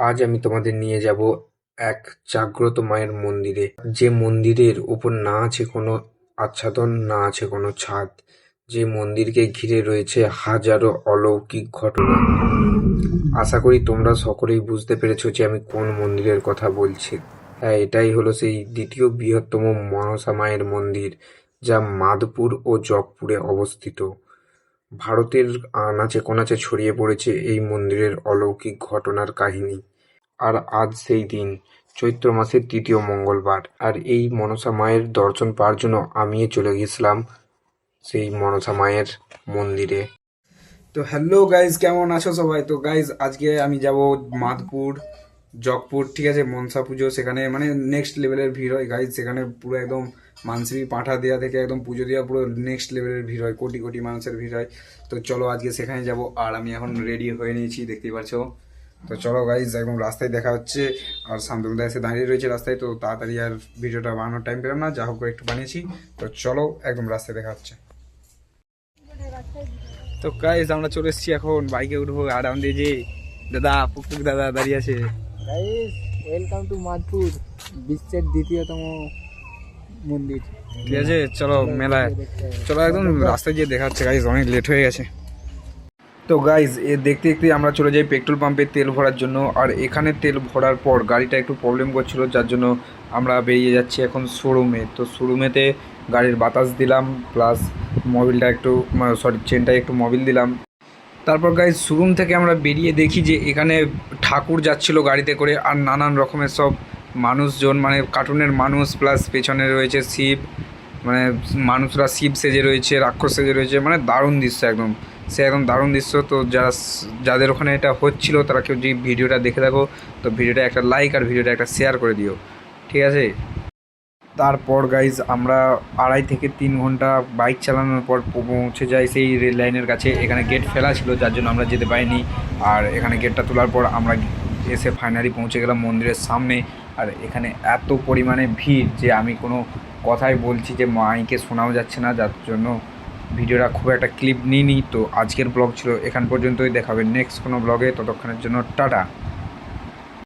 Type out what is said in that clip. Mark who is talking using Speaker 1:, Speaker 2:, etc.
Speaker 1: আজ আমি তোমাদের নিয়ে যাব এক জাগ্রত মায়ের মন্দিরে, যে মন্দিরের উপর না আছে কোনো আচ্ছাদন, না আছে কোনো ছাদ, যে মন্দিরকে ঘিরে রয়েছে হাজারো অলৌকিক ঘটনা। আশা করি তোমরা সকলেই বুঝতে পেরেছো যে আমি কোন মন্দিরের কথা বলছি। হ্যাঁ, এটাই হলো সেই দ্বিতীয় বৃহত্তম মনসা মায়ের মন্দির, যা মাধপুর ও জগপুরে অবস্থিত। ভারতের আনাচে কোনাচে ছড়িয়ে পড়েছে এই মন্দিরের অলৌকিক ঘটনার কাহিনী। আর আজ সেই দিন, চৈত্র মাসের তৃতীয় মঙ্গলবার, আর এই মনসা মায়ের দর্শন পাওয়ার জন্য আমিও চলে গেছিলাম সেই মনসা মায়ের মন্দিরে।
Speaker 2: তো হ্যালো গাইজ, কেমন আছো সবাই? তো গাইজ আজকে আমি যাব মাধপুর, জগপুর, ঠিক আছে। মনসা পুজো সেখানে মানে নেক্সট লেভেলের ভিড় হয় গাইজ। সেখানে পুরো একদম মানসিক পাঁঠা দেওয়া থেকে একদম পুজো দেওয়া পুরো নেক্সট লেভেলের ভিড় হয়, কোটি কোটি মানুষের ভিড় হয়। তো চলো আজকে সেখানে যাব, আর আমি এখন রেডি হয়ে নিয়েছি, দেখতেই পাচ্ছো। তো চলো গাইজ, একদম রাস্তায় দেখা হচ্ছে। আর শান্তনুদা এসে দাঁড়িয়ে রয়েছে রাস্তায়, তো তাড়াতাড়ি আর ভিডিওটা বানানোর টাইম পেলাম না, যা হোক করে একটু বানিয়েছি। তো চলো একদম রাস্তায় দেখা হচ্ছে। তো গাইজ আমরা চলে এসেছি, এখন বাইকে উঠবো। আর আমাদের যে দাদা পুকুর দাদা দাঁড়িয়ে আছে।
Speaker 3: গাইস, ওয়েলকাম টু মাধপুর, বিশ্বের দ্বিতীয়তম মন্দির।
Speaker 2: ঠিক আছে, চলো মেলায় চলো, একদম রাস্তায় গিয়ে দেখা হচ্ছে গাইজ, অনেক লেট হয়ে গেছে। তো গাইজ এ দেখতে দেখতে আমরা চলে যাই পেট্রোল পাম্পে তেল ভরার জন্য। আর এখানে তেল ভরার পর গাড়িটা একটু প্রবলেম করছিল, যার জন্য আমরা বেরিয়ে যাচ্ছি এখন শোরুমে। তো শোরুমেতে গাড়ির বাতাস দিলাম, প্লাস মোবিলটা একটু চেনটা একটু মোবিল দিলাম। তারপর গাইজ শোরুম থেকে আমরা বেরিয়ে দেখি যে এখানে ঠাকুর যাচ্ছিল গাড়িতে করে, আর নানান রকমের সব মানুষজন, মানে কার্টুনের মানুষ, প্লাস পেছনে রয়েছে শিব, মানে মানুষরা শিব সেজে রয়েছে, রাক্ষস সেজে রয়েছে, মানে দারুণ দৃশ্য একদম। সে একদম দারুণ দৃশ্য। তো যাদের ওখানে এটা হচ্ছিল তারা কেউ যদি ভিডিওটা দেখে থাকো, তো ভিডিওটা একটা লাইক আর ভিডিওটা একটা শেয়ার করে দিও, ঠিক আছে। তারপর গাইজ আমরা 2.5 থেকে 3 ঘন্টা বাইক চালানোর পর পৌঁছে যাই সেই রেল লাইনের কাছে। এখানে গেট ফেলা ছিল, যার জন্য আমরা যেতে পারিনি। আর এখানে গেটটা তোলার পর আমরা এসে ফাইনালি পৌঁছে গেলাম মন্দিরের সামনে। আর এখানে এত পরিমাণে ভিড় যে আমি কোনো কথাই বলছি যে মাইকে শোনাও যাচ্ছে না, যার জন্য ভিডিওটা খুব একটা ক্লিপ নিইনি। তো আজকের ব্লগ ছিল এখান পর্যন্তই, দেখাবে নেক্সট কোনো ব্লগে, ততক্ষণের জন্য টাটা।